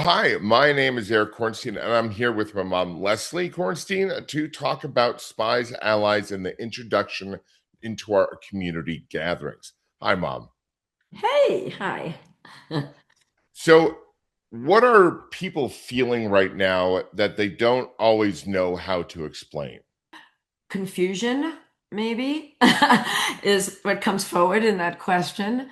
Hi, my name is Eric Kornstein, and I'm here with my mom, Leslie Kornstein, to talk about spies, allies, and the introduction into our community gatherings. Hi, Mom. Hey, hi. So, what are people feeling right now that they don't always know how to explain? Confusion, maybe, is what comes forward in that question.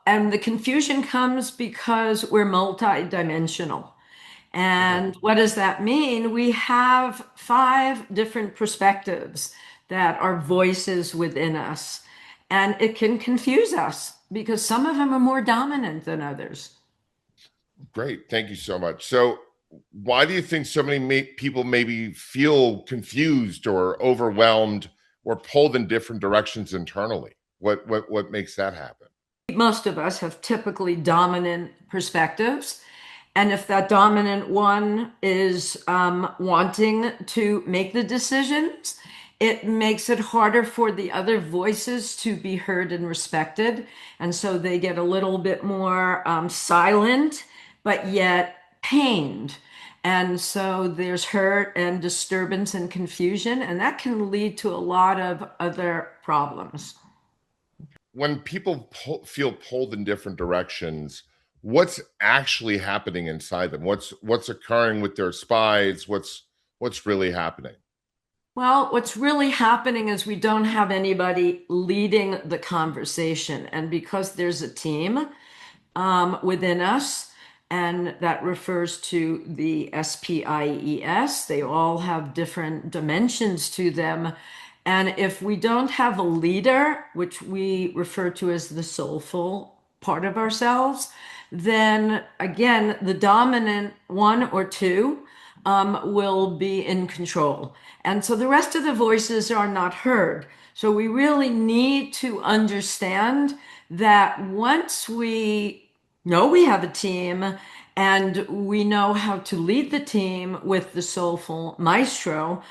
And the confusion comes because we're multidimensional. Okay, And what does that mean? We have five different perspectives that are voices within us. And it can confuse us because some of them are more dominant than others. great. Thank you so much. So, why do you think so many people maybe feel confused or overwhelmed or pulled in different directions internally? What makes that happen? Most of us have typically dominant perspectives. And if that dominant one is wanting to make the decisions, it makes it harder for the other voices to be heard and respected. And so they get a little bit more silent, but yet pained. And so there's hurt and disturbance and confusion, and that can lead to a lot of other problems. When people feel pulled in different directions, what's actually happening inside them? What's occurring with their spies? What's really happening? Well, what's really happening is we don't have anybody leading the conversation. And because there's a team within us, and that refers to the S.P.I.E.S, they all have different dimensions to them. And if we don't have a leader, which we refer to as the soulful part of ourselves, then again, the dominant one or two will be in control. And so the rest of the voices are not heard. So we really need to understand that once we know we have a team and we know how to lead the team with the soulful maestro,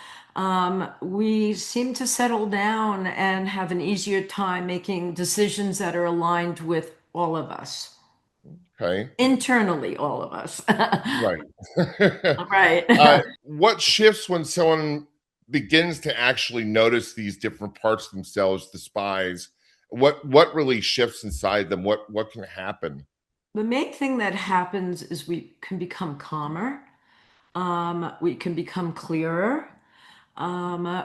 we seem to settle down and have an easier time making decisions that are aligned with all of us. Okay, Internally, all of us. right. Right. What shifts when someone begins to actually notice these different parts of themselves, the spies? What really shifts inside them? What can happen? The main thing that happens is we can become calmer, we can become clearer,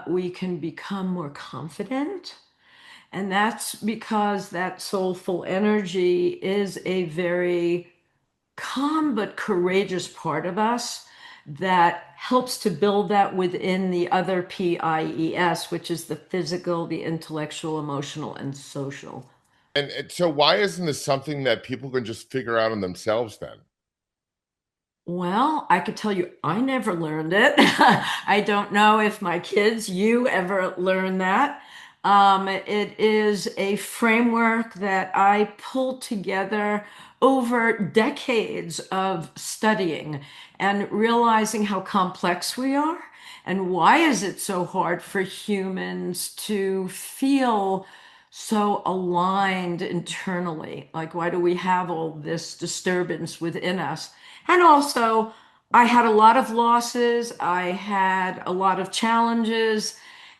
we can become more confident. And that's because that soulful energy is a very calm but courageous part of us that helps to build that within the other PIES, which is the physical, the intellectual, emotional, and social. And so, why isn't this something that people can just figure out on themselves then? Well, I could tell you, I never learned it. I don't know if my kids, you ever learn that. It is a framework that I pulled together over decades of studying and realizing how complex we are and why is it so hard for humans to feel so aligned internally? Like, why do we have all this disturbance within us? And also, I had a lot of losses, I had a lot of challenges,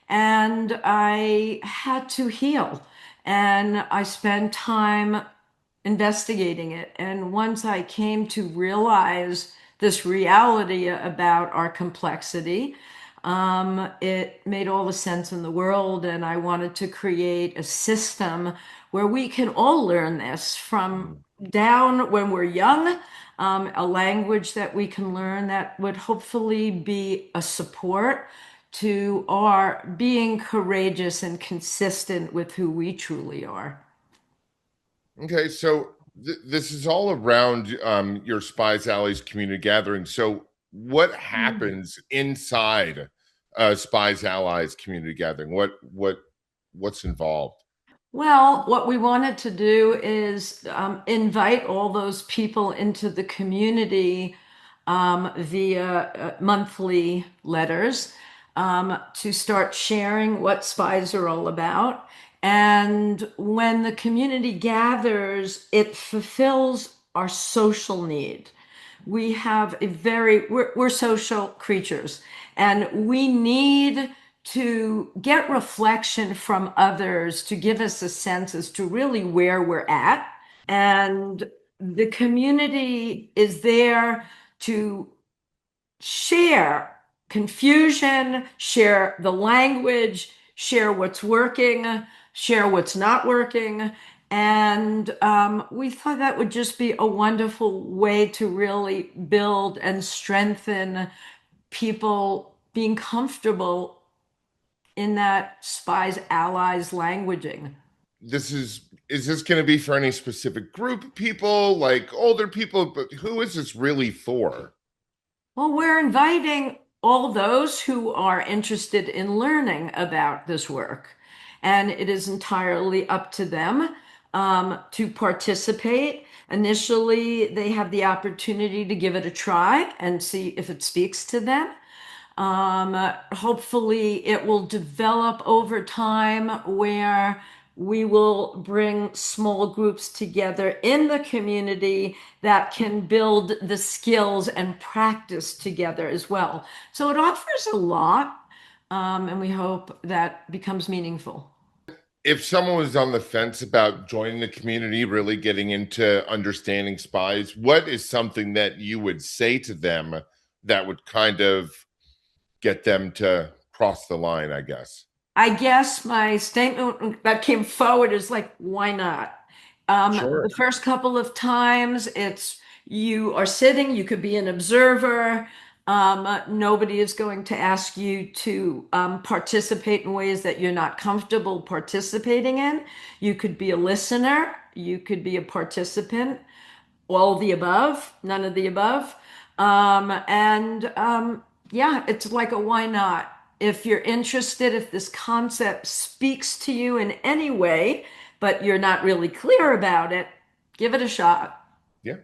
and I had to heal. And I spent time investigating it. And once I came to realize this reality about our complexity, it made all the sense in the world. And I wanted to create a system where we can all learn this from Mhm. down when we're young, a language that we can learn that would hopefully be a support to our being courageous and consistent with who we truly are. Okay, so this is all around your Spies Allies community gathering. So, what happens inside Spies Allies community gathering? What's involved? Well, what we wanted to do is invite all those people into the community via monthly letters to start sharing what spies are all about. And when the community gathers, it fulfills our social need. We have we're social creatures, and we need to get reflection from others to give us a sense as to really where we're at. And the community is there to share confusion, share the language, share what's working, share what's not working. And we thought that would just be a wonderful way to really build and strengthen people being comfortable in that spies allies languaging. This is this going to be for any specific group of people, like older people, but who is this really for? Well, we're inviting all those who are interested in learning about this work, and it is entirely up to them to participate. Initially, they have the opportunity to give it a try and see if it speaks to them. Hopefully, it will develop over time where we will bring small groups together in the community that can build the skills and practice together as well. So it offers a lot, and we hope that becomes meaningful. If someone was on the fence about joining the community, really getting into understanding spies, what is something that you would say to them that would kind of get them to cross the line, I guess? I guess my statement that came forward is like, why not? Sure. The first couple of times, it's you are sitting, you could be an observer. Nobody is going to ask you to participate in ways that you're not comfortable participating in. You could be a listener, you could be a participant, all the above, none of the above. Yeah, it's like a why not? If you're interested, if this concept speaks to you in any way, but you're not really clear about it, give it a shot. Yeah.